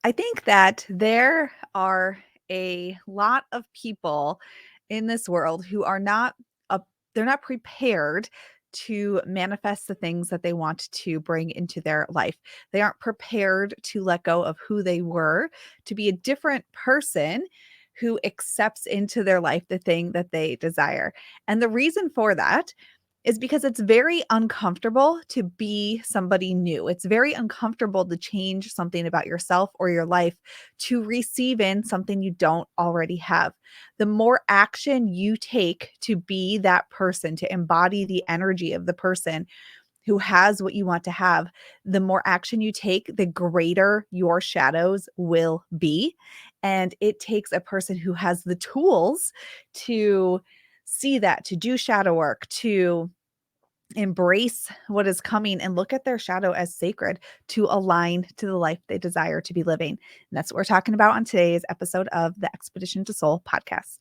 I think that there are a lot of people in this world who are not they're not prepared to manifest the things that they want to bring into their life. They aren't prepared to let go of who they were, to be a different person who accepts into their life the thing that they desire. And the reason for that is because it's very uncomfortable to be somebody new. It's very uncomfortable to change something about yourself or your life to receive in something you don't already have. The more action you take to be that person, to embody the energy of the person who has what you want to have, the more action you take, the greater your shadows will be. And it takes a person who has the tools to see that, to do shadow work, to embrace what is coming and look at their shadow as sacred to align to the life they desire to be living. And that's what we're talking about on today's episode of the Expedition to Soul podcast.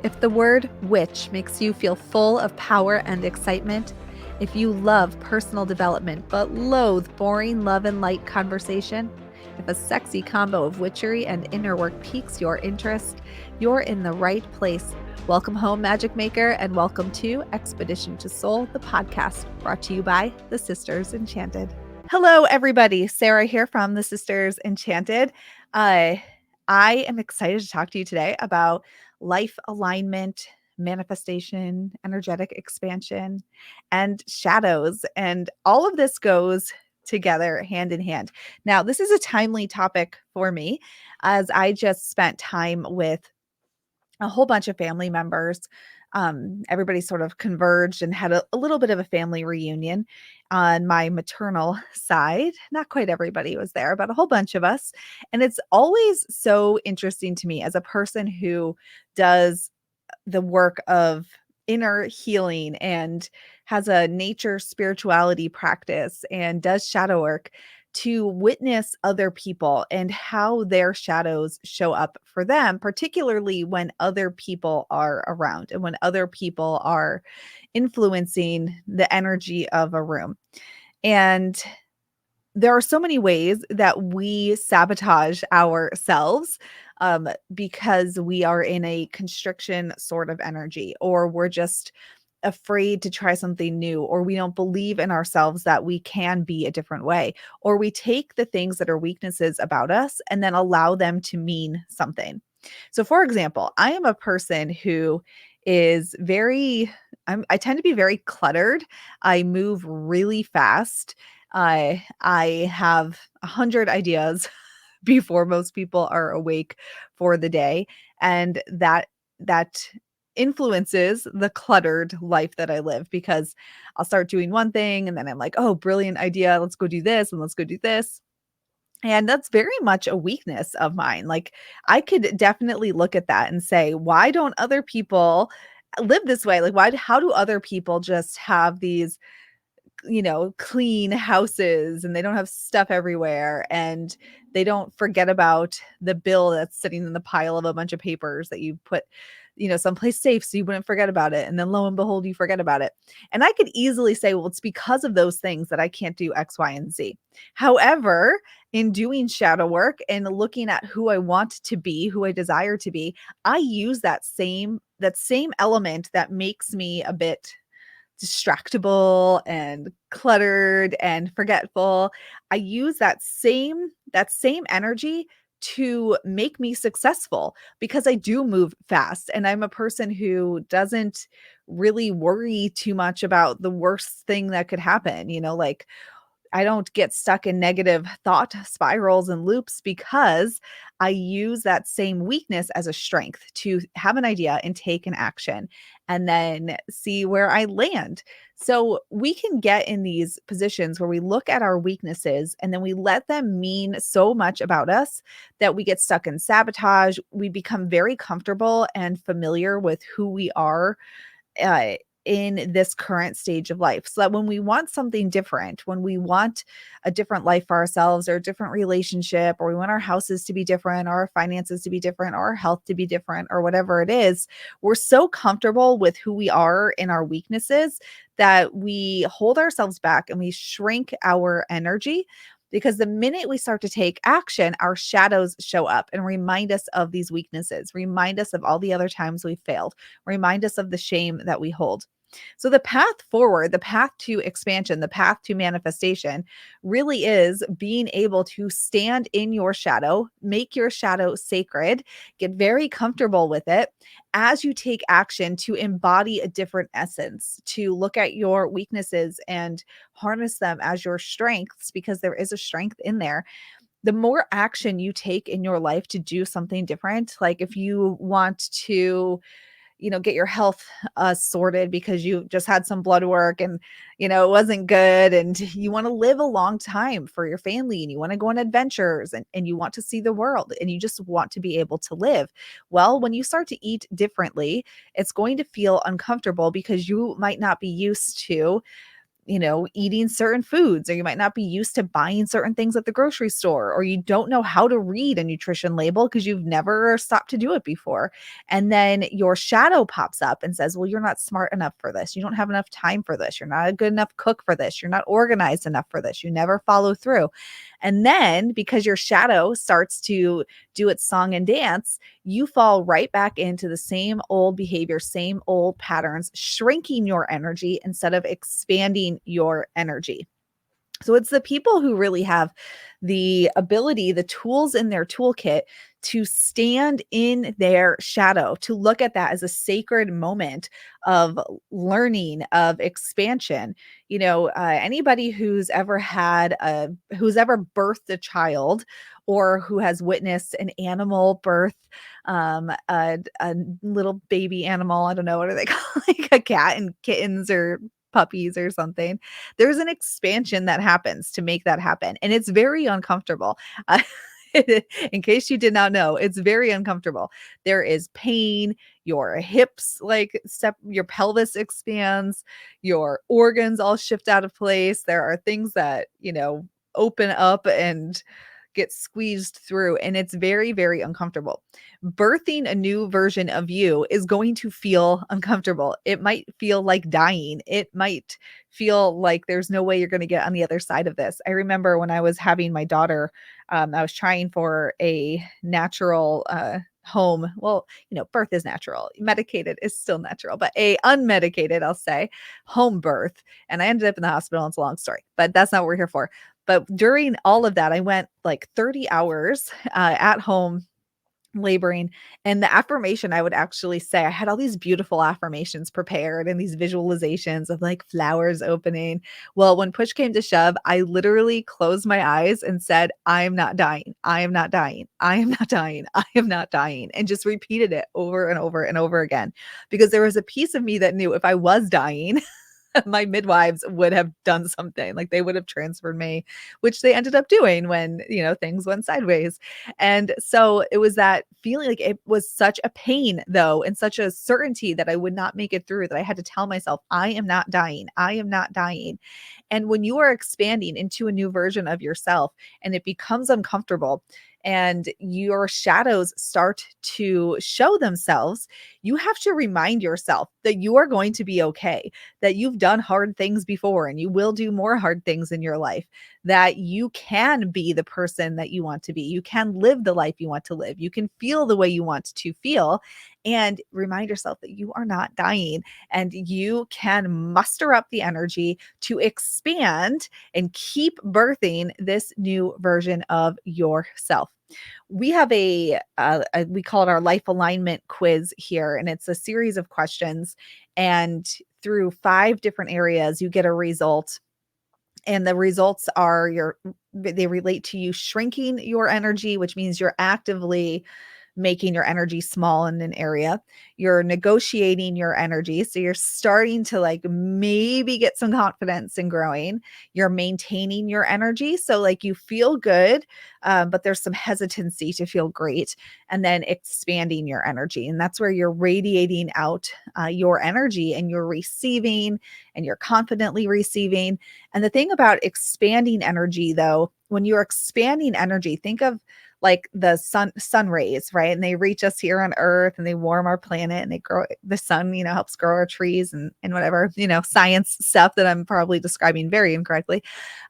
If the word witch makes you feel full of power and excitement, if you love personal development but loathe boring love and light conversation, if a sexy combo of witchery and inner work piques your interest, you're in the right place. Welcome home, Magic Maker, and welcome to Expedition to Soul, the podcast brought to you by the Sisters Enchanted. Hello, everybody. Sarah here from the Sisters Enchanted. I am excited to talk to you today about life alignment, manifestation, energetic expansion, and shadows. And all of this goes together hand in hand. Now, this is a timely topic for me as I just spent time with a whole bunch of family members. Everybody sort of converged and had a little bit of a family reunion on my maternal side. Not quite everybody was there, but a whole bunch of us. And it's always so interesting to me as a person who does the work of inner healing and has a nature spirituality practice and does shadow work to witness other people and how their shadows show up for them, particularly when other people are around and when other people are influencing the energy of a room. And there are so many ways that we sabotage ourselves because we are in a constriction sort of energy, or we're just afraid to try something new, or we don't believe in ourselves that we can be a different way, or we take the things that are weaknesses about us and then allow them to mean something. So, for example, I am a person who is I tend to be very cluttered. I move really fast. I have 100 ideas before most people are awake for the day, and that influences the cluttered life that I live because I'll start doing one thing and then I'm like, "Oh, brilliant idea. Let's go do this and let's go do this." And that's very much a weakness of mine. Like, I could definitely look at that and say, "Why don't other people live this way? Like, how do other people just have these clean houses and they don't have stuff everywhere and they don't forget about the bill that's sitting in the pile of a bunch of papers that you put, someplace safe so you wouldn't forget about it. And then lo and behold, you forget about it." And I could easily say, well, it's because of those things that I can't do X, Y, and Z. However, in doing shadow work and looking at who I want to be, who I desire to be, I use that same element that makes me a bit distractible and cluttered and forgetful. I use that same energy to make me successful because I do move fast and I'm a person who doesn't really worry too much about the worst thing that could happen, like I don't get stuck in negative thought spirals and loops because I use that same weakness as a strength to have an idea and take an action and then see where I land. So we can get in these positions where we look at our weaknesses and then we let them mean so much about us that we get stuck in sabotage. We become very comfortable and familiar with who we are uh, in this current stage of life. So that when we want something different, when we want a different life for ourselves or a different relationship, or we want our houses to be different or our finances to be different or our health to be different or whatever it is, we're so comfortable with who we are in our weaknesses that we hold ourselves back and we shrink our energy Because the minute we start to take action, our shadows show up and remind us of these weaknesses, remind us of all the other times we failed, remind us of the shame that we hold. So, the path forward, the path to expansion, the path to manifestation really is being able to stand in your shadow, make your shadow sacred, get very comfortable with it as you take action to embody a different essence, to look at your weaknesses and harness them as your strengths, because there is a strength in there. The more action you take in your life to do something different, like if you want to, get your health sorted because you just had some blood work and, it wasn't good, and you want to live a long time for your family, and you want to go on adventures, and you want to see the world, and you just want to be able to live. Well, when you start to eat differently, it's going to feel uncomfortable because you might not be used to eating certain foods, or you might not be used to buying certain things at the grocery store, or you don't know how to read a nutrition label because you've never stopped to do it before. And then your shadow pops up and says, well, you're not smart enough for this. You don't have enough time for this. You're not a good enough cook for this. You're not organized enough for this. You never follow through. And then because your shadow starts to do its song and dance, you fall right back into the same old behavior, same old patterns, shrinking your energy instead of expanding your energy. So it's the people who really have the ability, the tools in their toolkit to stand in their shadow, to look at that as a sacred moment of learning, of expansion. Anybody who's ever birthed a child, or who has witnessed an animal birth, a little baby animal, I don't know, what are they called, like a cat and kittens or puppies or something, there's an expansion that happens to make that happen, and it's very uncomfortable. Uh, in case you did not know, it's very uncomfortable. There is pain, your hips like step, your pelvis expands, your organs all shift out of place. There are things that, open up and get squeezed through, and it's very, very uncomfortable. Birthing a new version of you is going to feel uncomfortable. It might feel like dying. It might feel like there's no way you're going to get on the other side of this. I remember when I was having my daughter, I was trying for a natural home. Well, birth is natural. Medicated is still natural, but a unmedicated, I'll say, home birth. And I ended up in the hospital. It's a long story, but that's not what we're here for. But during all of that, I went like 30 hours at home laboring. And the affirmation I would actually say, I had all these beautiful affirmations prepared and these visualizations of like flowers opening. Well, when push came to shove, I literally closed my eyes and said, I am not dying. I am not dying. I am not dying. I am not dying. And just repeated it over and over and over again, because there was a piece of me that knew if I was dying, my midwives would have done something, like they would have transferred me, which they ended up doing when, things went sideways. And so it was that feeling, like it was such a pain though, and such a certainty that I would not make it through, that I had to tell myself, I am not dying. I am not dying. And when you are expanding into a new version of yourself and it becomes uncomfortable and your shadows start to show themselves, you have to remind yourself that you are going to be okay, that you've done hard things before and you will do more hard things in your life, that you can be the person that you want to be. You can live the life you want to live. You can feel the way you want to feel, and remind yourself that you are not dying, and you can muster up the energy to expand and keep birthing this new version of yourself. We have we call it our life alignment quiz here, and it's a series of questions, and through 5 different areas you get a result, and the results are they relate to you shrinking your energy, which means you're actively making your energy small in an area. You're negotiating your energy. So you're starting to like maybe get some confidence in growing. You're maintaining your energy. So like you feel good, but there's some hesitancy to feel great. And then expanding your energy. And that's where you're radiating out your energy, and you're receiving, and you're confidently receiving. And the thing about expanding energy though, when you're expanding energy, think of like the sun rays, right? And they reach us here on Earth and they warm our planet and they grow the sun, helps grow our trees and whatever, science stuff that I'm probably describing very incorrectly.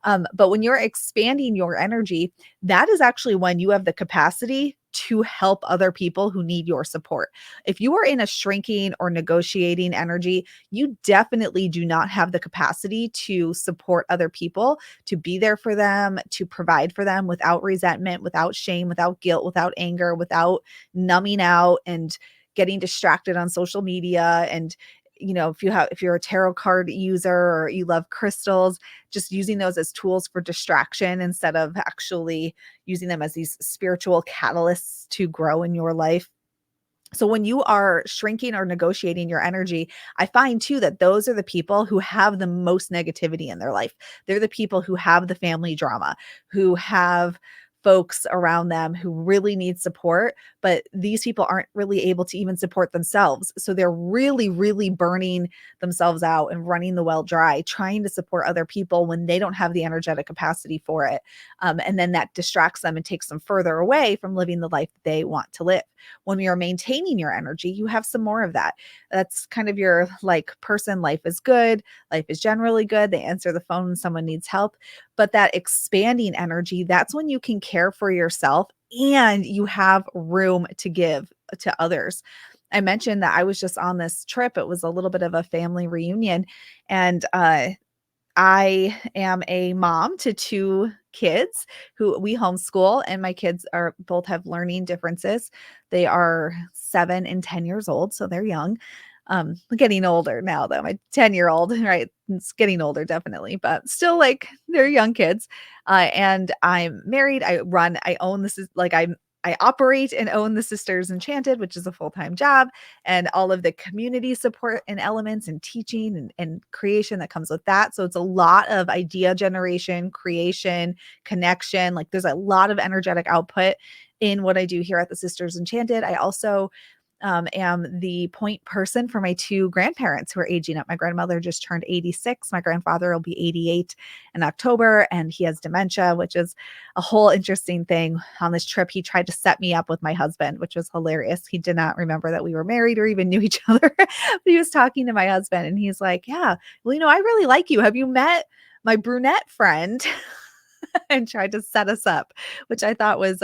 But when you're expanding your energy, that is actually when you have the capacity to help other people who need your support. If you are in a shrinking or negotiating energy, you definitely do not have the capacity to support other people, to be there for them, to provide for them without resentment, without shame, without guilt, without anger, without numbing out and getting distracted on social media. And if you're a tarot card user or you love crystals, just using those as tools for distraction instead of actually using them as these spiritual catalysts to grow in your life. So when you are shrinking or negotiating your energy, I find too that those are the people who have the most negativity in their life. They're the people who have the family drama, who have folks around them who really need support, but these people aren't really able to even support themselves. So they're really, really burning themselves out and running the well dry, trying to support other people when they don't have the energetic capacity for it. And then that distracts them and takes them further away from living the life they want to live. When you're maintaining your energy, you have some more of that. That's kind of your like person. Life is good. Life is generally good. They answer the phone when someone needs help. But that expanding energy, that's when you can care for yourself and you have room to give to others. I mentioned that I was just on this trip. It was a little bit of a family reunion. And I am a mom to two kids who we homeschool, and my kids are both have learning differences. They are 7 and 10 years old, so they're young. Getting older now though. My 10-year-old, right? It's getting older definitely, but still like they're young kids. And I'm married. I own this is like I operate and own the Sisters Enchanted, which is a full-time job, and all of the community support and elements and teaching and creation that comes with that. So it's a lot of idea generation, creation, connection. Like there's a lot of energetic output in what I do here at the Sisters Enchanted. I also am the point person for my two grandparents who are aging up. My grandmother just turned 86. My grandfather will be 88 in October, and he has dementia, which is a whole interesting thing. On this trip, he tried to set me up with my husband, which was hilarious. He did not remember that we were married or even knew each other. But he was talking to my husband, and he's like, "Yeah, well, I really like you. Have you met my brunette friend?" And tried to set us up, which I thought was,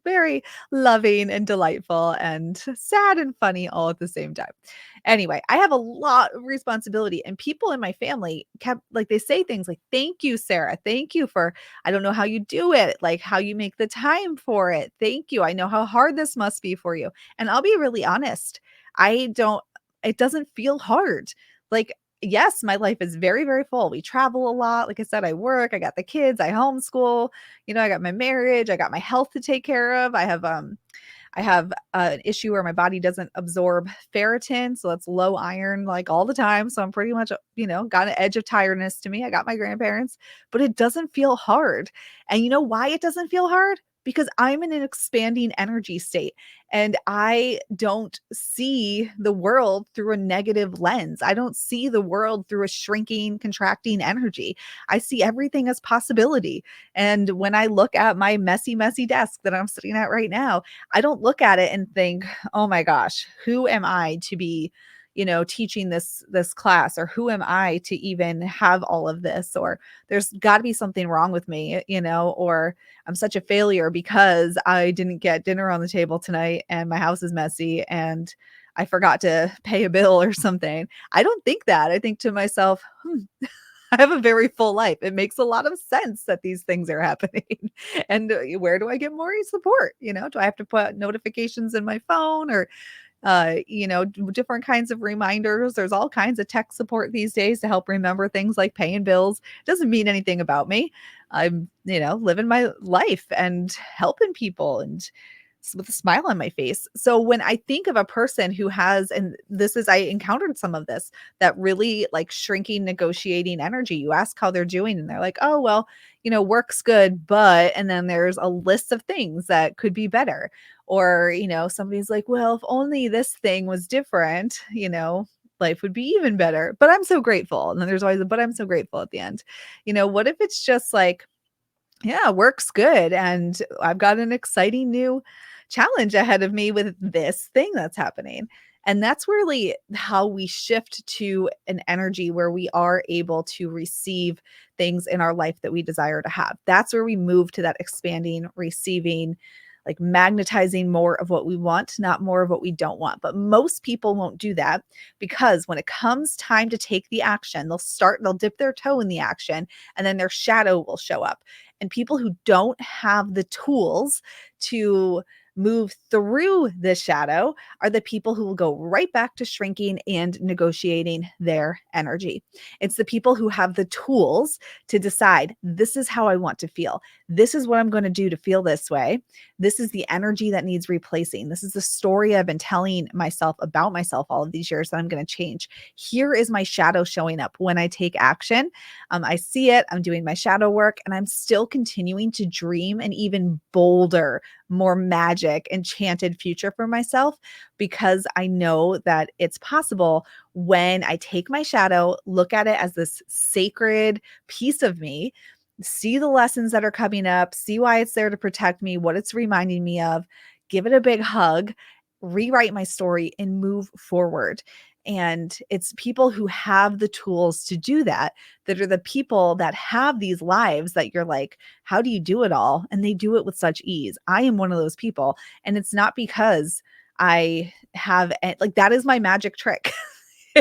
very loving and delightful and sad and funny all at the same time. Anyway, I have a lot of responsibility, and people in my family kept like they say things like, "Thank you, Sarah. Thank you for I don't know how you do it, like how you make the time for it. Thank you. I know how hard this must be for you." And I'll be really honest, I don't it doesn't feel hard. Like yes, my life is very, very full. We travel a lot. Like I said, I work, I got the kids, I homeschool, I got my marriage, I got my health to take care of. I have an issue where my body doesn't absorb ferritin, so that's low iron like all the time. So I'm pretty much, got an edge of tiredness to me. I got my grandparents, but it doesn't feel hard. And you know why it doesn't feel hard? Because I'm in an expanding energy state and I don't see the world through a negative lens. I don't see the world through a shrinking, contracting energy. I see everything as possibility. And when I look at my messy, messy desk that I'm sitting at right now, I don't look at it and think, "Oh my gosh, who am I to be, teaching this class, or who am I to even have all of this, or there's got to be something wrong with me, or I'm such a failure because I didn't get dinner on the table tonight and my house is messy and I forgot to pay a bill or something." I don't think that. I think to myself, I have a very full life. It makes a lot of sense that these things are happening. And where do I get more support? Do I have to put notifications in my phone or, different kinds of reminders? There's all kinds of tech support these days to help remember things like paying bills. Doesn't mean anything about me. I'm, living my life and helping people and with a smile on my face. So when I think of a person who has, and this is, I encountered some of this, that really like shrinking, negotiating energy, you ask how they're doing and they're like, "Oh, well, work's good, but," and then there's a list of things that could be better. Or, somebody's like, "Well, if only this thing was different, life would be even better, but I'm so grateful." And then there's always a, "But I'm so grateful" at the end. What if it's just like, Yeah, work's good. And I've got an exciting new challenge ahead of me with this thing that's happening. And that's really how we shift to an energy where we are able to receive things in our life that we desire to have. That's where we move to that expanding, receiving, like magnetizing more of what we want, not more of what we don't want. But most people won't do that because when it comes time to take the action, they'll dip their toe in the action, and then their shadow will show up. And people who don't have the tools to move through the shadow are the people who will go right back to shrinking and negotiating their energy. It's the people who have the tools to decide, this is how I want to feel. This is what I'm going to do to feel this way. This is the energy that needs replacing. This is the story I've been telling myself about myself all of these years that I'm going to change. Here is my shadow showing up when I take action. I see it, I'm doing my shadow work, and I'm still continuing to dream an even bolder, more magic, enchanted future for myself because I know that it's possible when I take my shadow, look at it as this sacred piece of me, see the lessons that are coming up, see why it's there to protect me, what it's reminding me of, give it a big hug, rewrite my story, and move forward. And it's people who have the tools to do that that are the people that have these lives that you're like, how do you do it all? And they do it with such ease. I am one of those people. And it's not because I have, like, that is my magic trick.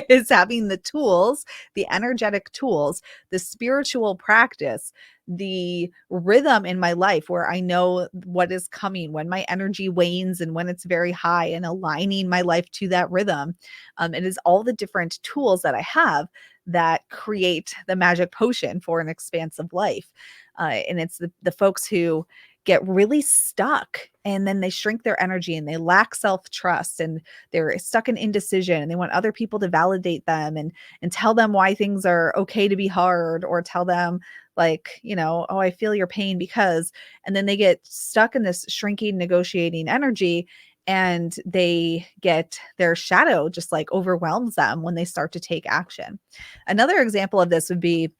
Is having the tools, the energetic tools, the spiritual practice, the rhythm in my life where I know what is coming when my energy wanes and when it's very high, and aligning my life to that rhythm. It is all the different tools that I have that create the magic potion for an expansive life. And it's the folks who get really stuck, and then they shrink their energy and they lack self-trust, and they're stuck in indecision, and they want other people to validate them and tell them why things are okay to be hard, or tell them, like, oh, I feel your pain because, and then they get stuck in this shrinking, negotiating energy, and they get their shadow just like overwhelms them when they start to take action. Another example of this would be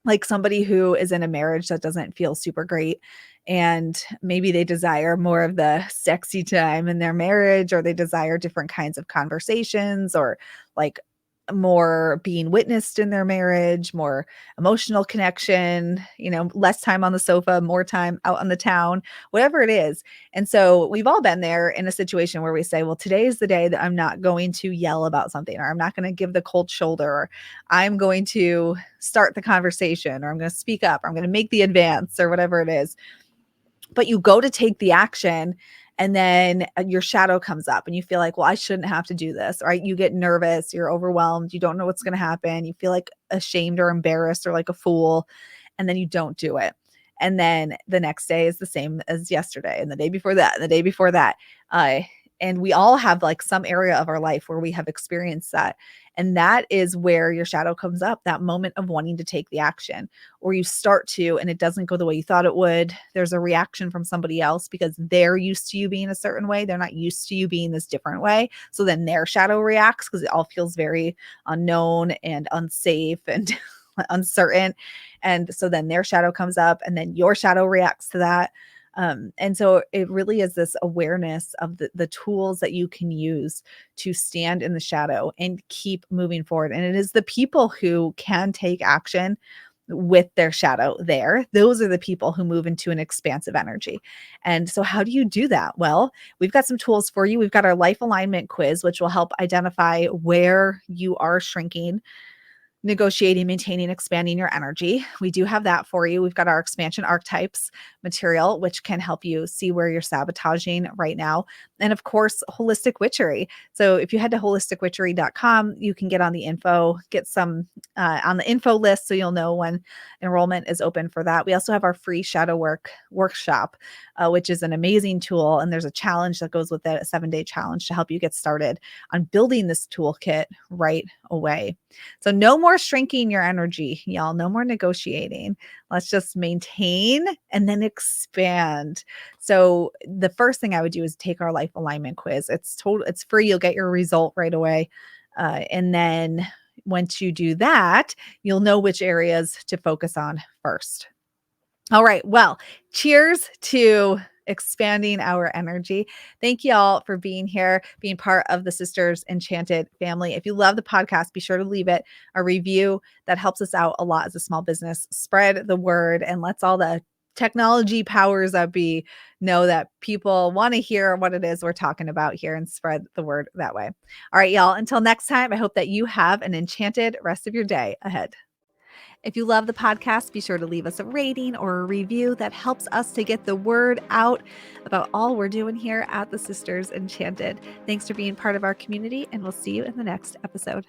like somebody who is in a marriage that doesn't feel super great, and maybe they desire more of the sexy time in their marriage, or they desire different kinds of conversations, or like more being witnessed in their marriage, more emotional connection, less time on the sofa, more time out on the town, whatever it is. And so we've all been there in a situation where we say, well, today is the day that I'm not going to yell about something, or I'm not going to give the cold shoulder, or I'm going to start the conversation, or I'm going to speak up, or I'm going to make the advance, or whatever it is. But you go to take the action, and then your shadow comes up and you feel like, well, I shouldn't have to do this, right? You get nervous, you're overwhelmed, you don't know what's going to happen, you feel like ashamed or embarrassed or like a fool, and then you don't do it. And then the next day is the same as yesterday, and the day before that, and the day before that. And we all have like some area of our life where we have experienced that. And that is where your shadow comes up, that moment of wanting to take the action, or you start to, and it doesn't go the way you thought it would. There's a reaction from somebody else because they're used to you being a certain way. They're not used to you being this different way. So then their shadow reacts because it all feels very unknown and unsafe and uncertain. And so then their shadow comes up, and then your shadow reacts to that. And so it really is this awareness of the tools that you can use to stand in the shadow and keep moving forward. And it is the people who can take action with their shadow there. Those are the people who move into an expansive energy. And so how do you do that? Well, we've got some tools for you. We've got our life alignment quiz, which will help identify where you are shrinking, negotiating, maintaining, expanding your energy. We do have that for you. We've got our expansion archetypes material, which can help you see where you're sabotaging right now. And of course, holistic witchery. So if you head to holisticwitchery.com, you can get on the info, get some on the info list so you'll know when enrollment is open for that. We also have our free shadow work workshop, which is an amazing tool. And there's a challenge that goes with it, a 7-day challenge to help you get started on building this toolkit right away. So no more shrinking your energy, y'all. No more negotiating. Let's just maintain and then expand. So the first thing I would do is take our life alignment quiz. It's free. You'll get your result right away. And then once you do that, you'll know which areas to focus on first. All right. Well, cheers to expanding our energy. Thank you all for being here, being part of the Sisters Enchanted family. If you love the podcast, be sure to leave it a review. That helps us out a lot as a small business. Spread the word and let's all the technology powers that be know that people want to hear what it is we're talking about here and spread the word that way. All right, y'all. Until next time, I hope that you have an enchanted rest of your day ahead. If you love the podcast, be sure to leave us a rating or a review. That helps us to get the word out about all we're doing here at the Sisters Enchanted. Thanks for being part of our community, and we'll see you in the next episode.